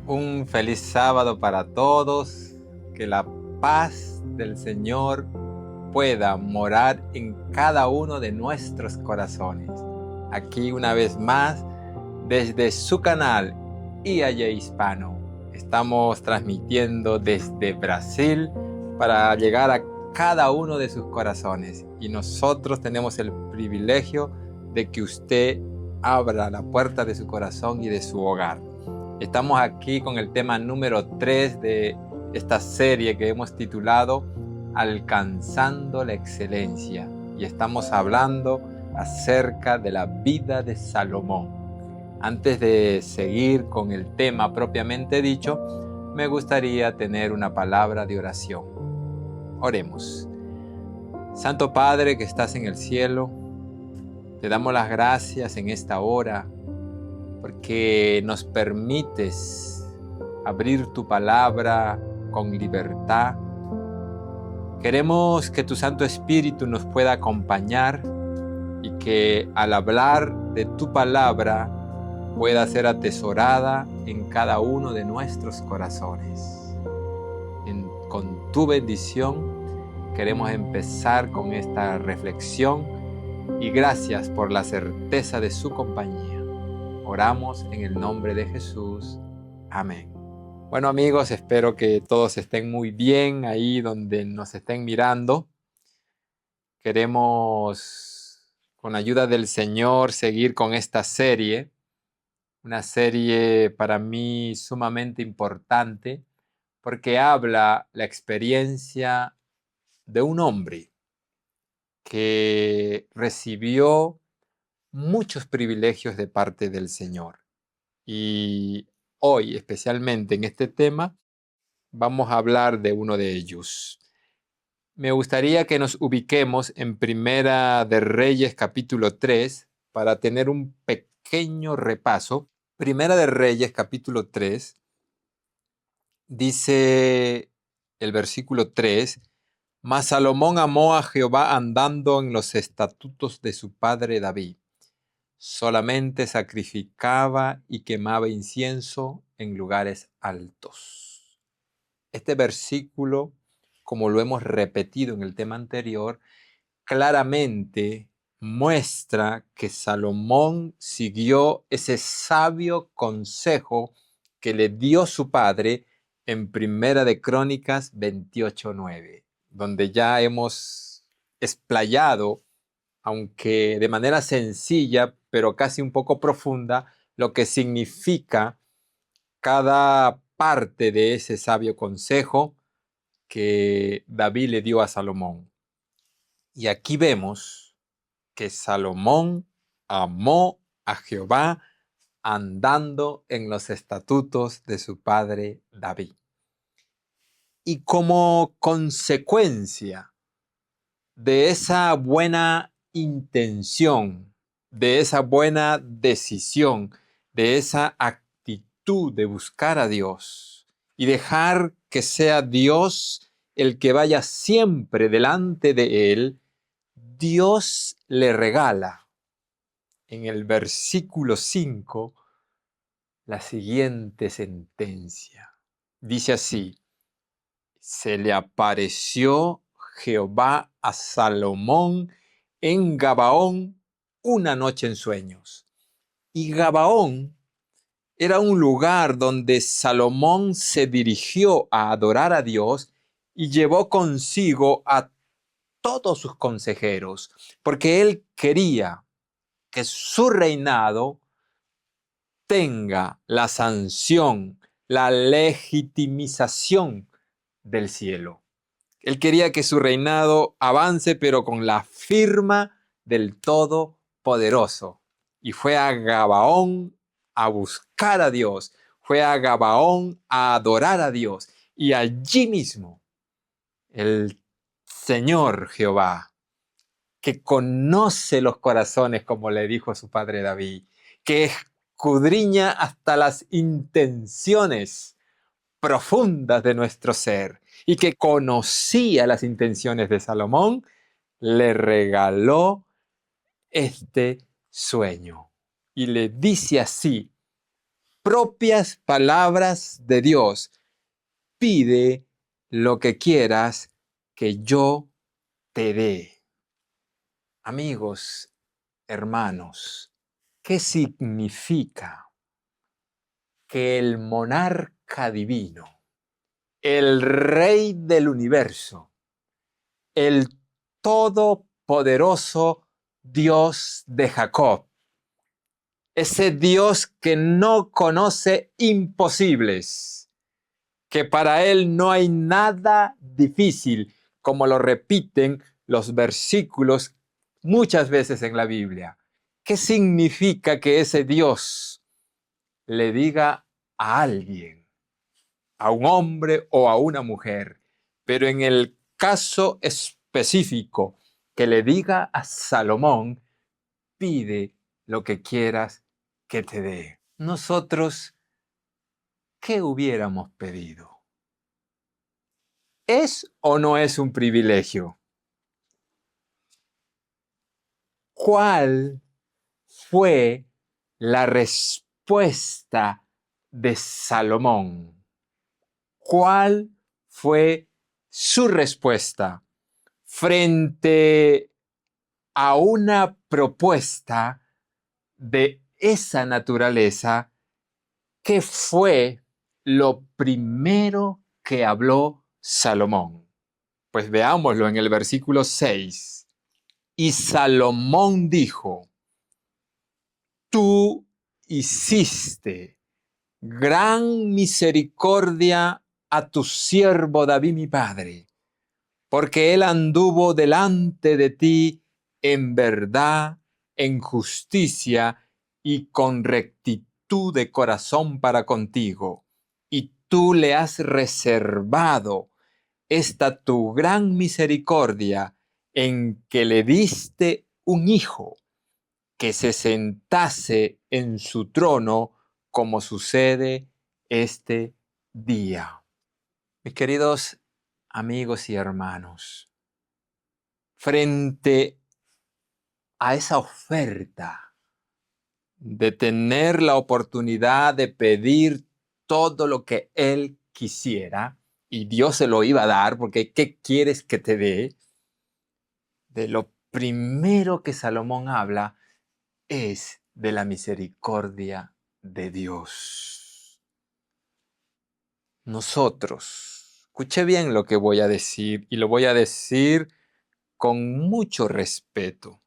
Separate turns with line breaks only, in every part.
Un feliz sábado para todos. Que la paz del Señor pueda morar en cada uno de nuestros corazones. Aquí una vez más, desde su canal IAY Hispano. Estamos transmitiendo desde Brasil para llegar a cada uno de sus corazones. Y nosotros tenemos el privilegio de que usted abra la puerta de su corazón y de su hogar. Estamos aquí con el tema número 3 de esta serie que hemos titulado Alcanzando la Excelencia. Y estamos hablando acerca de la vida de Salomón. Antes de seguir con el tema propiamente dicho, me gustaría tener una palabra de oración. Oremos. Santo Padre que estás en el cielo, te damos las gracias en esta hora porque nos permites abrir tu palabra con libertad. Queremos que tu Santo Espíritu nos pueda acompañar y que al hablar de tu palabra pueda ser atesorada en cada uno de nuestros corazones. Con tu bendición queremos empezar con esta reflexión y gracias por la certeza de su compañía. Oramos en el nombre de Jesús. Amén. Bueno, amigos, espero que todos estén muy bien ahí donde nos estén mirando. Queremos, con ayuda del Señor, seguir con esta serie. Una serie para mí sumamente importante porque habla la experiencia de un hombre que recibió muchos privilegios de parte del Señor. Y hoy, especialmente en este tema, vamos a hablar de uno de ellos. Me gustaría que nos ubiquemos en Primera de Reyes capítulo 3 para tener un pequeño repaso. Primera de Reyes capítulo 3 dice el versículo 3: Mas Salomón amó a Jehová andando en los estatutos de su padre David. Solamente sacrificaba y quemaba incienso en lugares altos. Este versículo, como lo hemos repetido en el tema anterior, claramente muestra que Salomón siguió ese sabio consejo que le dio su padre en Primera de Crónicas 28:9, donde ya hemos explayado, aunque de manera sencilla, pero casi un poco profunda, lo que significa cada parte de ese sabio consejo que David le dio a Salomón. Y aquí vemos que Salomón amó a Jehová andando en los estatutos de su padre David. Y como consecuencia de esa buena intención, de esa buena decisión, de esa actitud de buscar a Dios y dejar que sea Dios el que vaya siempre delante de él, Dios le regala en el versículo 5 la siguiente sentencia. Dice así: se le apareció Jehová a Salomón en Gabaón una noche en sueños. Y Gabaón era un lugar donde Salomón se dirigió a adorar a Dios y llevó consigo a todos sus consejeros, porque él quería que su reinado tenga la sanción, la legitimización del cielo. Él quería que su reinado avance, pero con la firma del Todopoderoso. Y fue a Gabaón a buscar a Dios. Fue a Gabaón a adorar a Dios. Y allí mismo el Señor Jehová, que conoce los corazones, como le dijo a su padre David, que escudriña hasta las intenciones profundas de nuestro ser y que conocía las intenciones de Salomón, le regaló este sueño. Y le dice así: propias palabras de Dios. Pide lo que quieras que yo te dé. Amigos, hermanos, ¿qué significa que el monarca divino, el rey del universo, el todopoderoso Dios de Jacob, ese Dios que no conoce imposibles, que para él no hay nada difícil, como lo repiten los versículos muchas veces en la Biblia? ¿Qué significa que ese Dios le diga a alguien, a un hombre o a una mujer, pero en el caso específico, que le diga a Salomón, pide lo que quieras que te dé? Nosotros, ¿qué hubiéramos pedido? ¿Es o no es un privilegio? ¿Cuál fue la respuesta de Salomón? ¿Cuál fue su respuesta frente a una propuesta de esa naturaleza? ¿Qué fue lo primero que habló Salomón? Pues veámoslo en el versículo 6. Y Salomón dijo: tú hiciste gran misericordia a tu siervo David mi padre, porque él anduvo delante de ti en verdad, en justicia y con rectitud de corazón para contigo. Y tú le has reservado esta tu gran misericordia en que le diste un hijo que se sentase en su trono, como sucede este día. Mis queridos amigos y hermanos, frente a esa oferta de tener la oportunidad de pedir todo lo que él quisiera, y Dios se lo iba a dar, porque ¿qué quieres que te dé? De lo primero que Salomón habla es de la misericordia de Dios. Nosotros, escuche bien lo que voy a decir, y lo voy a decir con mucho respeto,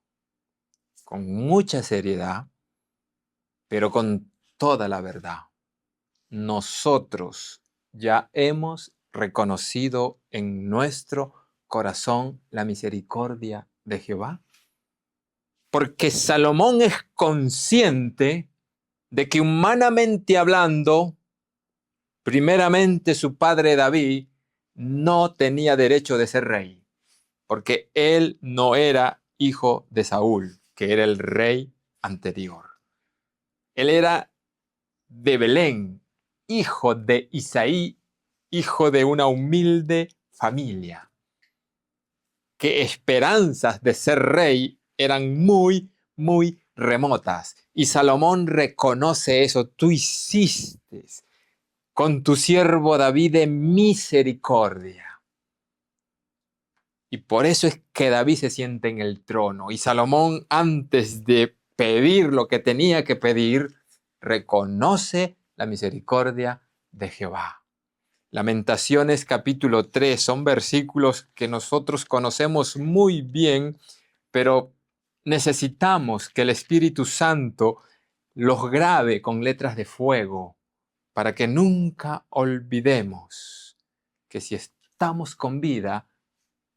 con mucha seriedad, pero con toda la verdad. Nosotros ya hemos reconocido en nuestro corazón la misericordia de Jehová, porque Salomón es consciente de que, humanamente hablando, primeramente su padre David no tenía derecho de ser rey, porque él no era hijo de Saúl, que era el rey anterior. Él era de Belén, hijo de Isaí, hijo de una humilde familia, que esperanzas de ser rey eran muy, muy remotas. Y Salomón reconoce eso. Tú hiciste con tu siervo David de misericordia. Y por eso es que David se siente en el trono. Y Salomón, antes de pedir lo que tenía que pedir, reconoce la misericordia de Jehová. Lamentaciones capítulo 3 son versículos que nosotros conocemos muy bien, pero necesitamos que el Espíritu Santo los grabe con letras de fuego para que nunca olvidemos que si estamos con vida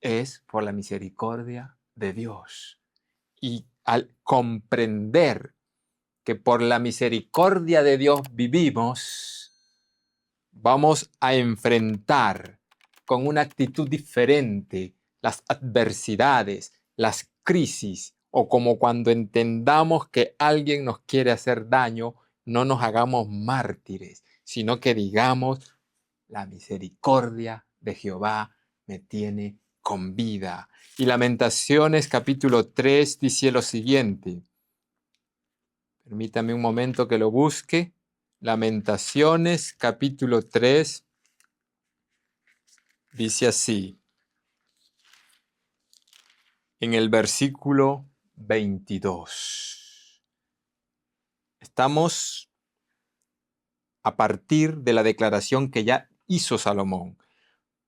es por la misericordia de Dios. Y al comprender que por la misericordia de Dios vivimos, vamos a enfrentar con una actitud diferente las adversidades, las crisis, o como cuando entendamos que alguien nos quiere hacer daño, no nos hagamos mártires, sino que digamos: la misericordia de Jehová me tiene con vida. Y Lamentaciones capítulo 3 dice lo siguiente. Permítame un momento que lo busque. Lamentaciones, capítulo 3, dice así, en el versículo 22. Estamos a partir de la declaración que ya hizo Salomón.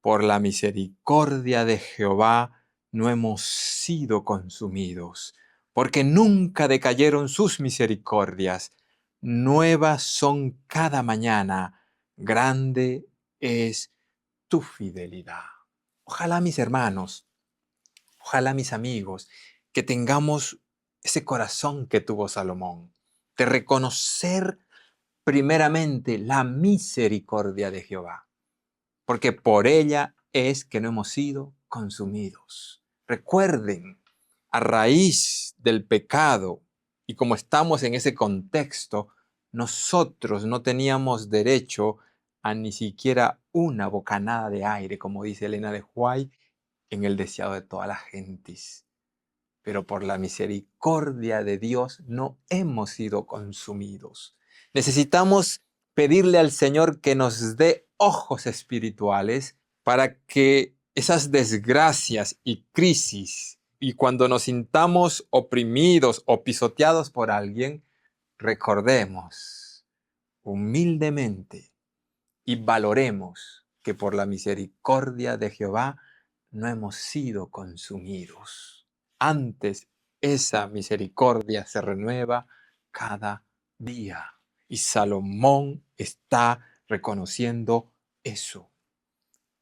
Por la misericordia de Jehová no hemos sido consumidos, porque nunca decayeron sus misericordias. Nuevas son cada mañana, grande es tu fidelidad. Ojalá, mis hermanos, ojalá, mis amigos, que tengamos ese corazón que tuvo Salomón, de reconocer primeramente la misericordia de Jehová, porque por ella es que no hemos sido consumidos. Recuerden, a raíz del pecado, y como estamos en ese contexto, nosotros no teníamos derecho a ni siquiera una bocanada de aire, como dice Elena de White, en el deseado de todas las gentes. Pero por la misericordia de Dios no hemos sido consumidos. Necesitamos pedirle al Señor que nos dé ojos espirituales para que esas desgracias y crisis, y cuando nos sintamos oprimidos o pisoteados por alguien, recordemos humildemente y valoremos que por la misericordia de Jehová no hemos sido consumidos. Antes, esa misericordia se renueva cada día. Y Salomón está reconociendo eso.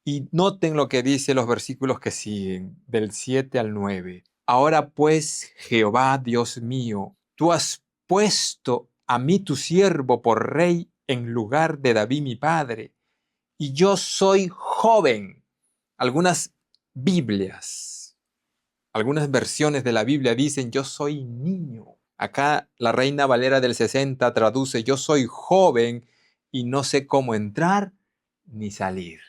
Y noten lo que dice los versículos que siguen, del 7 al 9. Ahora pues, Jehová, Dios mío, tú has puesto a mí tu siervo por rey en lugar de David mi padre, y yo soy joven. Algunas Biblias, algunas versiones de la Biblia dicen yo soy niño. Acá la Reina Valera del 60 traduce yo soy joven y no sé cómo entrar ni salir.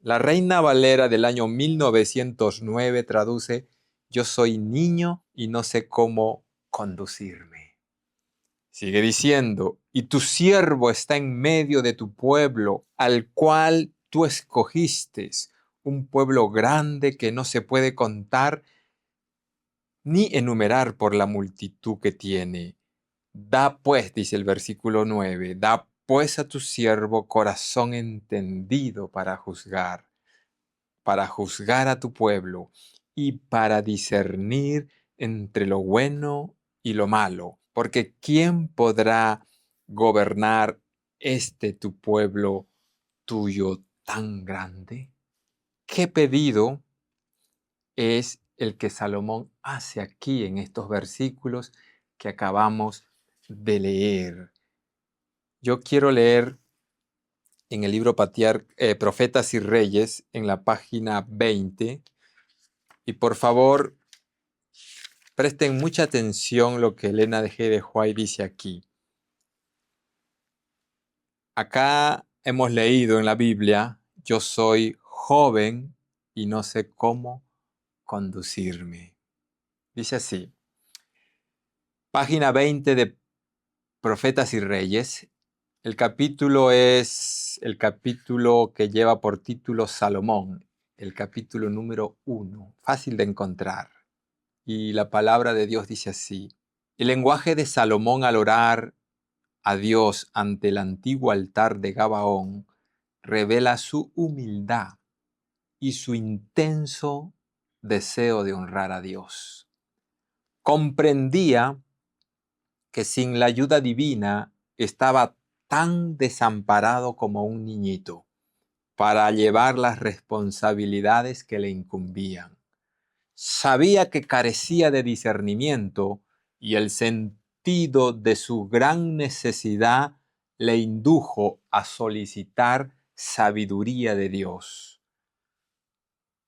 La Reina Valera del año 1909 traduce yo soy niño y no sé cómo conducirme. Sigue diciendo, y tu siervo está en medio de tu pueblo, al cual tú escogiste, un pueblo grande que no se puede contar ni enumerar por la multitud que tiene. Da pues, dice el versículo 9, da pues a tu siervo corazón entendido para juzgar a tu pueblo y para discernir entre lo bueno y lo malo. Porque ¿quién podrá gobernar este tu pueblo tuyo tan grande? ¿Qué pedido es el que Salomón hace aquí en estos versículos que acabamos de leer? Yo quiero leer en el libro Profetas y Reyes, en la página 20, y por favor, presten mucha atención lo que Elena de G. de White dice aquí. Acá hemos leído en la Biblia, yo soy joven y no sé cómo conducirme. Dice así, página 20 de Profetas y Reyes. El capítulo es el capítulo que lleva por título Salomón, el capítulo número 1, fácil de encontrar. Y la palabra de Dios dice así, el lenguaje de Salomón al orar a Dios ante el antiguo altar de Gabaón revela su humildad y su intenso deseo de honrar a Dios. Comprendía que sin la ayuda divina estaba tan desamparado como un niñito para llevar las responsabilidades que le incumbían. Sabía que carecía de discernimiento y el sentido de su gran necesidad le indujo a solicitar sabiduría de Dios.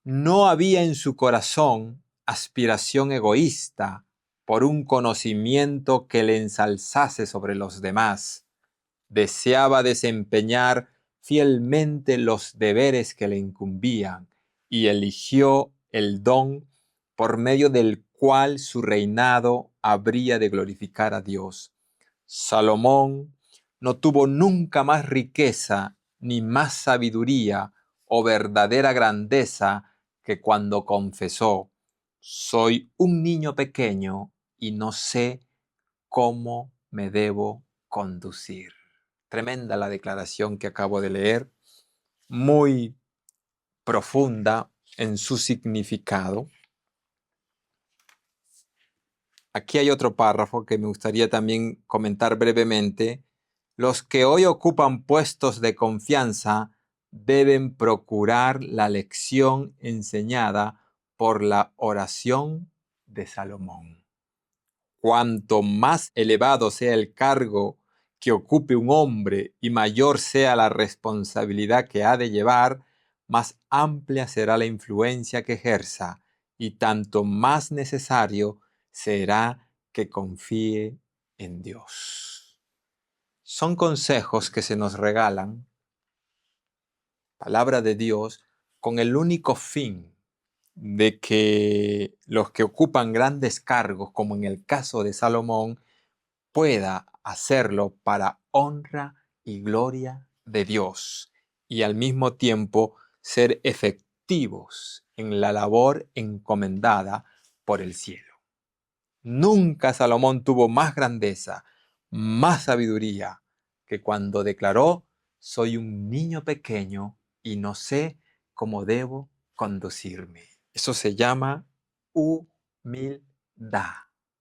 No había en su corazón aspiración egoísta por un conocimiento que le ensalzase sobre los demás. Deseaba desempeñar fielmente los deberes que le incumbían y eligió el don por medio del cual su reinado habría de glorificar a Dios. Salomón no tuvo nunca más riqueza, ni más sabiduría o verdadera grandeza que cuando confesó: soy un niño pequeño y no sé cómo me debo conducir. Tremenda la declaración que acabo de leer, muy profunda en su significado. Aquí hay otro párrafo que me gustaría también comentar brevemente. Los que hoy ocupan puestos de confianza deben procurar la lección enseñada por la oración de Salomón. Cuanto más elevado sea el cargo que ocupe un hombre y mayor sea la responsabilidad que ha de llevar, más amplia será la influencia que ejerza y tanto más necesario será que confíe en Dios. Son consejos que se nos regalan, palabra de Dios, con el único fin de que los que ocupan grandes cargos, como en el caso de Salomón, pueda hacerlo para honra y gloria de Dios y al mismo tiempo ser efectivos en la labor encomendada por el cielo. Nunca Salomón tuvo más grandeza, más sabiduría que cuando declaró: soy un niño pequeño y no sé cómo debo conducirme. Eso se llama humildad.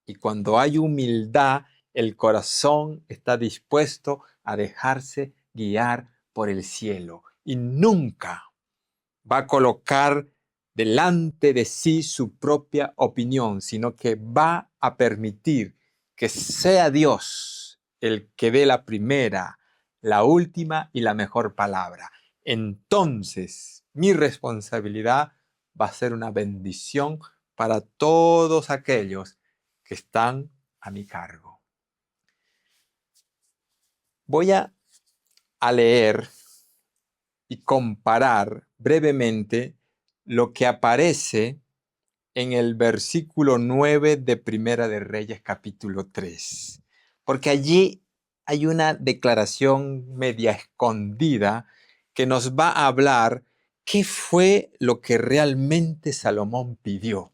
Y cuando hay humildad, el corazón está dispuesto a dejarse guiar por el cielo y nunca va a colocar delante de sí su propia opinión, sino que va a permitir que sea Dios el que dé la primera, la última y la mejor palabra. Entonces, mi responsabilidad va a ser una bendición para todos aquellos que están a mi cargo. Voy a leer y comparar brevemente lo que aparece en el versículo 9 de Primera de Reyes capítulo 3, porque allí hay una declaración media escondida que nos va a hablar qué fue lo que realmente Salomón pidió.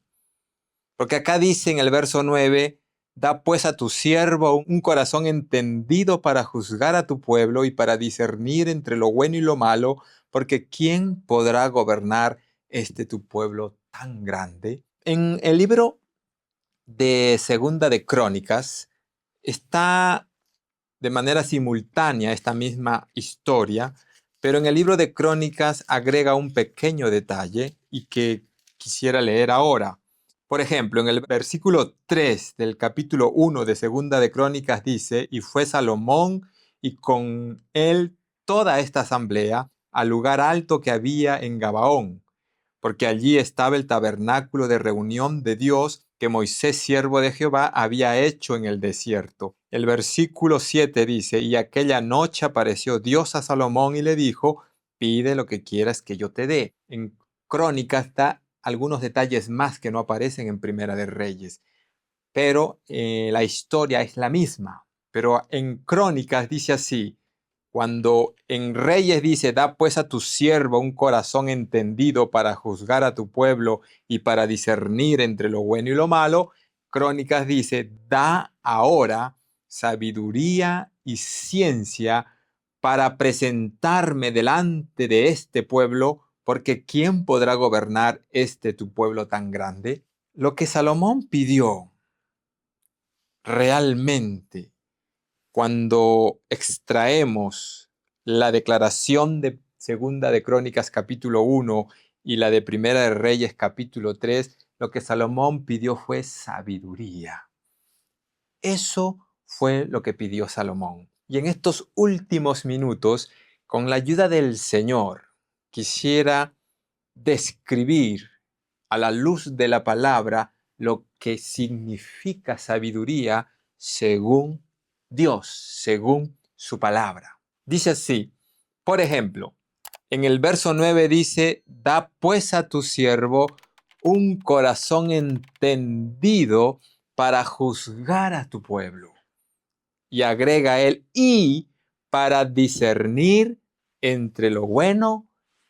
Porque acá dice en el verso 9: da pues a tu siervo un corazón entendido para juzgar a tu pueblo y para discernir entre lo bueno y lo malo, porque ¿quién podrá gobernar tu pueblo tan grande? En el libro de Segunda de Crónicas está de manera simultánea esta misma historia, pero en el libro de Crónicas agrega un pequeño detalle y que quisiera leer ahora. Por ejemplo, en el versículo 3 del capítulo 1 de Segunda de Crónicas dice: y fue Salomón y con él toda esta asamblea al lugar alto que había en Gabaón, porque allí estaba el tabernáculo de reunión de Dios que Moisés, siervo de Jehová, había hecho en el desierto. El versículo 7 dice: y aquella noche apareció Dios a Salomón y le dijo: pide lo que quieras que yo te dé. En Crónicas está algunos detalles más que no aparecen en Primera de Reyes, pero la historia es la misma. Pero en Crónicas dice así: cuando en Reyes dice: da pues a tu siervo un corazón entendido para juzgar a tu pueblo y para discernir entre lo bueno y lo malo, Crónicas dice: da ahora sabiduría y ciencia para presentarme delante de este pueblo, porque ¿quién podrá gobernar tu pueblo tan grande? Lo que Salomón pidió realmente, cuando extraemos la declaración de Segunda de Crónicas capítulo 1 y la de Primera de Reyes capítulo 3, lo que Salomón pidió fue sabiduría. Eso fue lo que pidió Salomón. Y en estos últimos minutos, con la ayuda del Señor, quisiera describir a la luz de la palabra lo que significa sabiduría según Dios, según su palabra. Dice así, por ejemplo, en el verso 9 dice: da pues a tu siervo un corazón entendido para juzgar a tu pueblo. Y agrega él: y para discernir entre lo bueno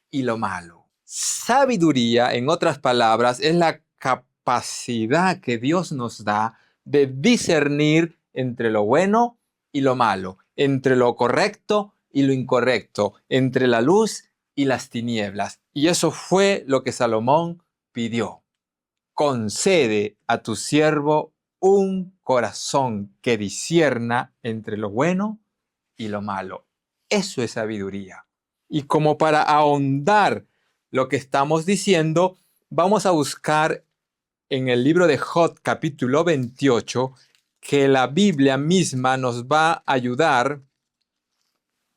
y lo malo. Sabiduría, en otras palabras, es la capacidad que Dios nos da de discernir entre lo bueno y lo malo, entre lo correcto y lo incorrecto, entre la luz y las tinieblas. Y eso fue lo que Salomón pidió. Concede a tu siervo un corazón que discierna entre lo bueno y lo malo. Eso es sabiduría. Y como para ahondar lo que estamos diciendo, vamos a buscar en el libro de Job, capítulo 28, que la Biblia misma nos va a ayudar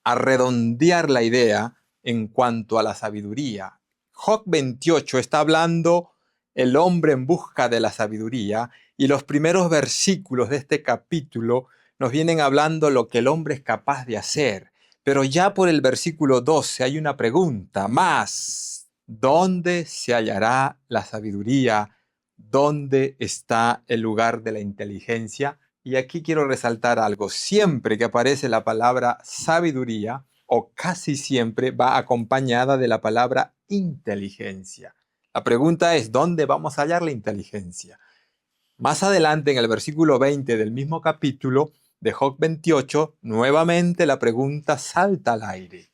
a redondear la idea en cuanto a la sabiduría. Job 28 está hablando el hombre en busca de la sabiduría, y los primeros versículos de este capítulo nos vienen hablando lo que el hombre es capaz de hacer. Pero ya por el versículo 12 hay una pregunta más. ¿Dónde se hallará la sabiduría? ¿Dónde está el lugar de la inteligencia? Y aquí quiero resaltar algo. Siempre que aparece la palabra sabiduría, o casi siempre, va acompañada de la palabra inteligencia. La pregunta es, ¿dónde vamos a hallar la inteligencia? Más adelante, en el versículo 20 del mismo capítulo de Job 28, nuevamente la pregunta salta al aire.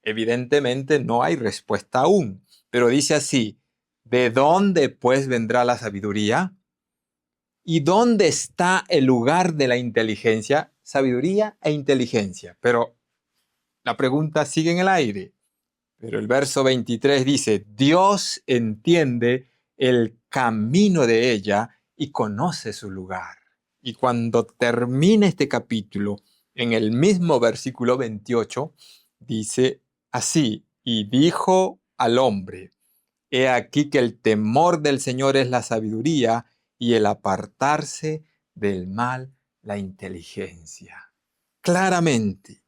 Evidentemente no hay respuesta aún, pero dice así: ¿de dónde pues vendrá la sabiduría? ¿Y dónde está el lugar de la inteligencia? Sabiduría e inteligencia. Pero la pregunta sigue en el aire. Pero el verso 23 dice: Dios entiende el camino de ella y conoce su lugar. Y cuando termine este capítulo, en el mismo versículo 28, dice así: y dijo al hombre: he aquí que el temor del Señor es la sabiduría, y el apartarse del mal la inteligencia. Claramente,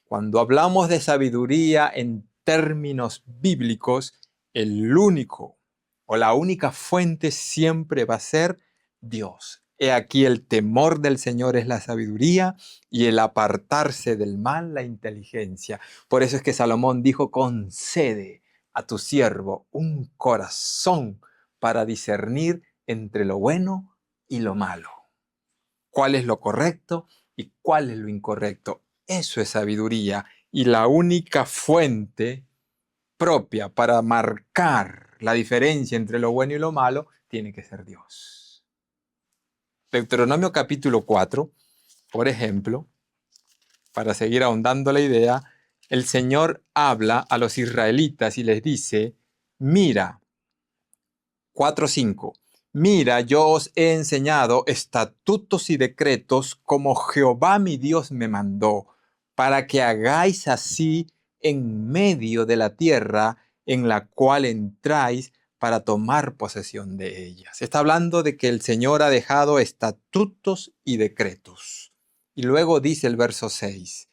cuando hablamos de sabiduría en términos bíblicos, el único o la única fuente siempre va a ser Dios. He aquí el temor del Señor es la sabiduría, y el apartarse del mal la inteligencia. Por eso es que Salomón dijo: concede a tu siervo un corazón para discernir entre lo bueno y lo malo. ¿Cuál es lo correcto y cuál es lo incorrecto? Eso es sabiduría, y la única fuente propia para marcar la diferencia entre lo bueno y lo malo tiene que ser Dios. Deuteronomio capítulo 4, por ejemplo, para seguir ahondando la idea, el Señor habla a los israelitas y les dice: mira, 4:5. Mira, yo os he enseñado estatutos y decretos como Jehová mi Dios me mandó, para que hagáis así en medio de la tierra en la cual entráis para tomar posesión de ella. Se está hablando de que el Señor ha dejado estatutos y decretos. Y luego dice el verso 6,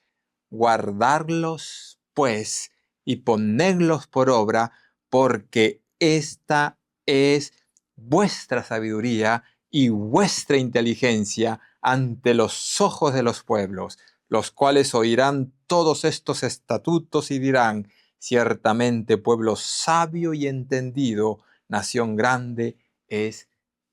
guardarlos pues y ponedlos por obra, porque esta es vuestra sabiduría y vuestra inteligencia ante los ojos de los pueblos, los cuales oirán todos estos estatutos y dirán: ciertamente pueblo sabio y entendido, nación grande es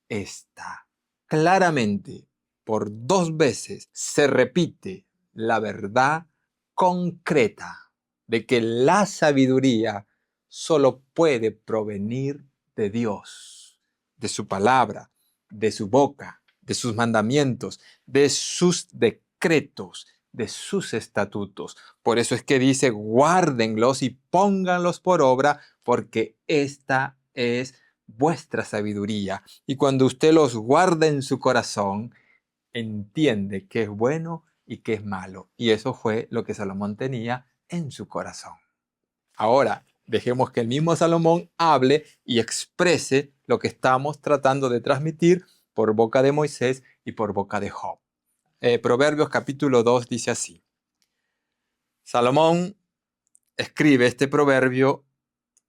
esta. Claramente, por 2 veces se repite la verdad concreta de que la sabiduría solo puede provenir de Dios, de su palabra, de su boca, de sus mandamientos, de sus decretos, de sus estatutos. Por eso es que dice: guárdenlos y pónganlos por obra, porque esta es vuestra sabiduría. Y cuando usted los guarda en su corazón, entiende qué es bueno y qué es malo. Y eso fue lo que Salomón tenía en su corazón. Ahora, dejemos que el mismo Salomón hable y exprese lo que estamos tratando de transmitir por boca de Moisés y por boca de Job. Proverbios capítulo 2 dice así. Salomón escribe este proverbio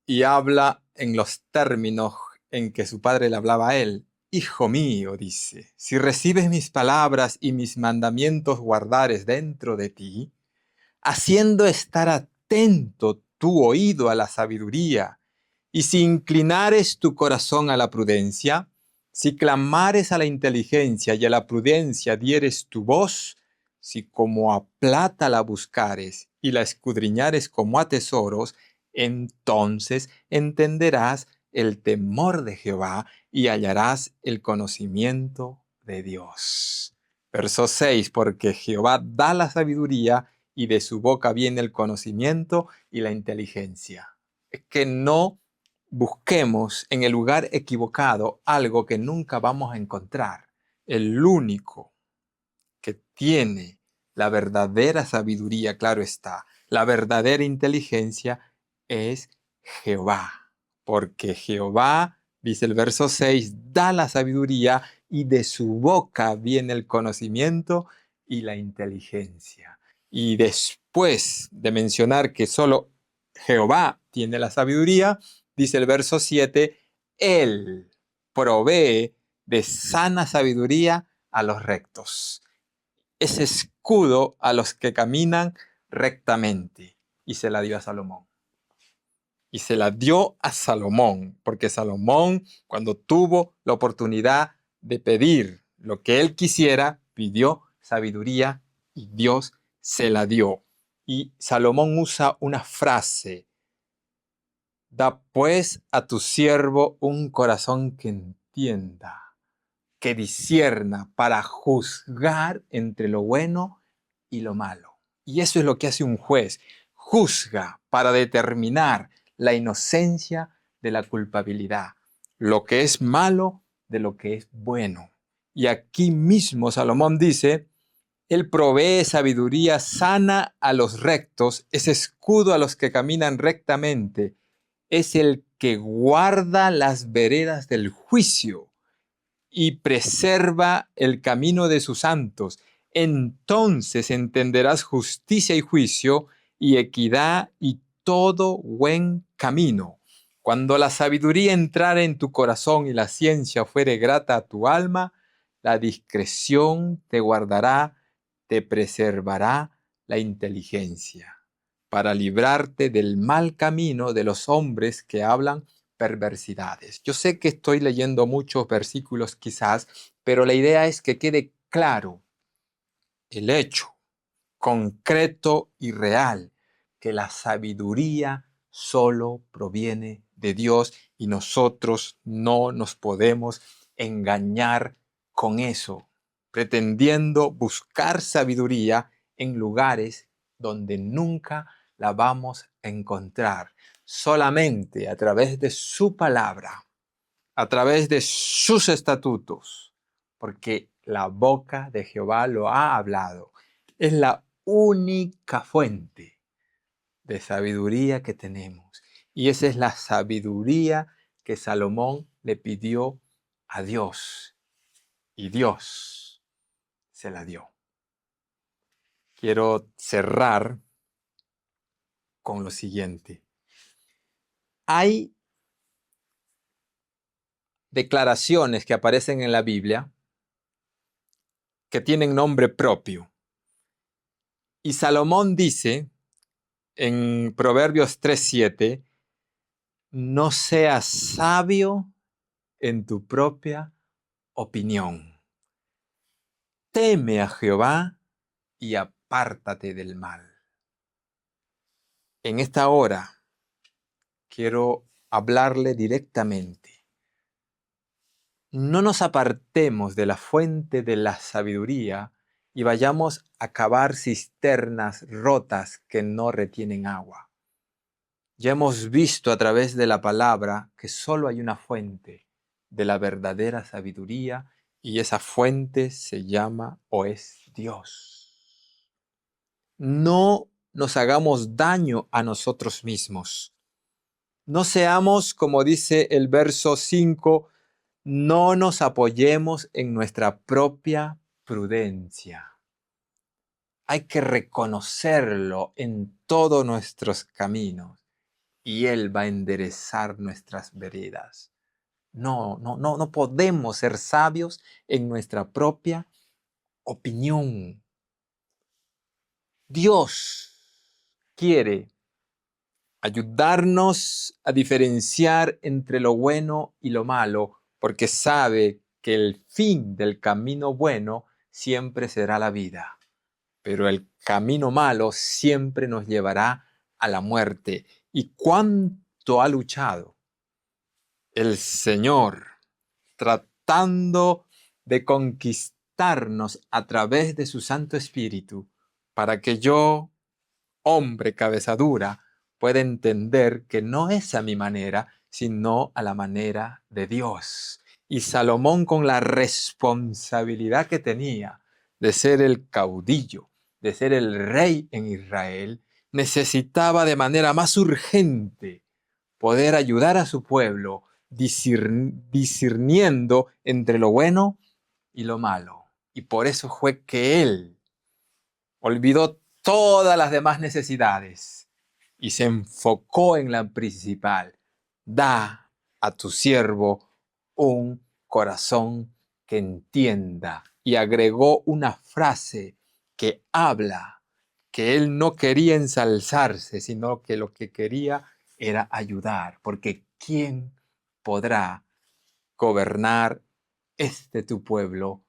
y habla en los términos en que su padre le hablaba a él. Hijo mío, dice, si recibes mis palabras y mis mandamientos guardares dentro de ti, haciendo estar atento tu oído a la sabiduría, y si inclinares tu corazón a la prudencia, si clamares a la inteligencia y a la prudencia dieres tu voz, si como a plata la buscares y la escudriñares como a tesoros, entonces entenderás el temor de Jehová y hallarás el conocimiento de Dios. Verso 6, porque Jehová da la sabiduría y de su boca viene el conocimiento y la inteligencia. Es que no busquemos en el lugar equivocado algo que nunca vamos a encontrar. El único que tiene la verdadera sabiduría, claro está, la verdadera inteligencia es Jehová. Porque Jehová, dice el verso 6, da la sabiduría y de su boca viene el conocimiento y la inteligencia. Y después de mencionar que solo Jehová tiene la sabiduría, dice el verso 7, Él provee de sana sabiduría a los rectos. Es escudo a los que caminan rectamente. Y se la dio a Salomón. Y se la dio a Salomón, porque Salomón, cuando tuvo la oportunidad de pedir lo que él quisiera, pidió sabiduría y Dios se la dio. Y Salomón usa una frase: da pues a tu siervo un corazón que entienda, que discierna para juzgar entre lo bueno y lo malo. Y eso es lo que hace un juez. Juzga para determinar la inocencia de la culpabilidad, lo que es malo de lo que es bueno. Y aquí mismo Salomón dice, Él provee sabiduría sana a los rectos, es escudo a los que caminan rectamente, es el que guarda las veredas del juicio y preserva el camino de sus santos. Entonces entenderás justicia y juicio y equidad y todo buen camino. Cuando la sabiduría entrare en tu corazón y la ciencia fuere grata a tu alma, la discreción te guardará, te preservará la inteligencia, para librarte del mal camino de los hombres que hablan perversidades. Yo sé que estoy leyendo muchos versículos quizás, pero la idea es que quede claro el hecho concreto y real, que la sabiduría solo proviene de Dios y nosotros no nos podemos engañar con eso, pretendiendo buscar sabiduría en lugares donde nunca la vamos a encontrar. Solamente a través de su palabra, a través de sus estatutos, porque la boca de Jehová lo ha hablado. Es la única fuente de sabiduría que tenemos. Y esa es la sabiduría que Salomón le pidió a Dios. Y Dios se la dio. Quiero cerrar con lo siguiente. Hay declaraciones que aparecen en la Biblia que tienen nombre propio. Y Salomón dice en Proverbios 3:7, no seas sabio en tu propia opinión. Teme a Jehová y apártate del mal. En esta hora quiero hablarle directamente. No nos apartemos de la fuente de la sabiduría y vayamos a cavar cisternas rotas que no retienen agua. Ya hemos visto a través de la palabra que solo hay una fuente de la verdadera sabiduría y esa fuente se llama o es Dios. No nos hagamos daño a nosotros mismos. No seamos, como dice el verso 5, no nos apoyemos en nuestra propia prudencia. Hay que reconocerlo en todos nuestros caminos y Él va a enderezar nuestras veredas. No podemos ser sabios en nuestra propia opinión. Dios quiere ayudarnos a diferenciar entre lo bueno y lo malo, porque sabe que el fin del camino bueno siempre será la vida, pero el camino malo siempre nos llevará a la muerte. ¿Y cuánto ha luchado el Señor tratando de conquistarnos a través de su Santo Espíritu para que yo, hombre cabeza dura, pueda entender que no es a mi manera, sino a la manera de Dios? Y Salomón, con la responsabilidad que tenía de ser el caudillo, de ser el rey en Israel, necesitaba de manera más urgente poder ayudar a su pueblo discerniendo entre lo bueno y lo malo. Y por eso fue que él olvidó todas las demás necesidades y se enfocó en la principal. Da a tu siervo un corazón que entienda. Y agregó una frase que habla que él no quería ensalzarse, sino que lo que quería era ayudar, porque ¿quién podrá gobernar este tu pueblo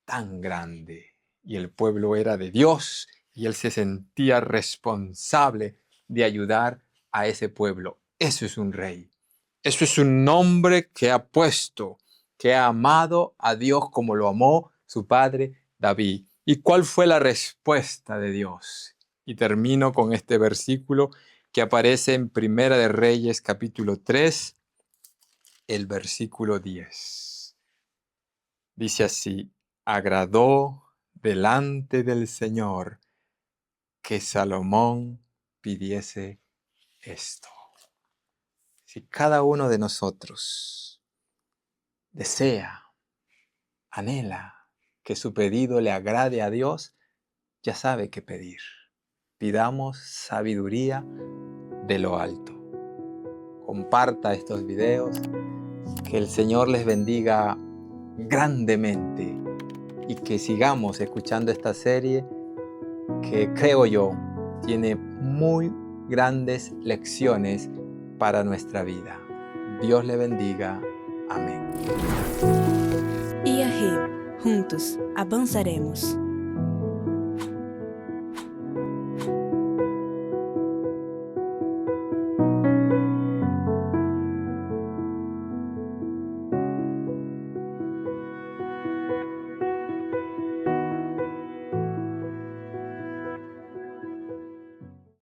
tan grande? Y el pueblo era de Dios y él se sentía responsable de ayudar a ese pueblo. Eso es un rey. Eso es un hombre que ha puesto, que ha amado a Dios como lo amó su padre David. ¿Y cuál fue la respuesta de Dios? Y termino con este versículo que aparece en Primera de Reyes, capítulo 3, el versículo 10. Dice así: agradó delante del Señor que Salomón pidiese esto. Si cada uno de nosotros desea, anhela que su pedido le agrade a Dios, ya sabe qué pedir. Pidamos sabiduría de lo alto. Comparta estos videos, que el Señor les bendiga grandemente y que sigamos escuchando esta serie que, creo yo, tiene muy grandes lecciones para nuestra vida. Dios le bendiga. Amén.
IAG, juntos avanzaremos.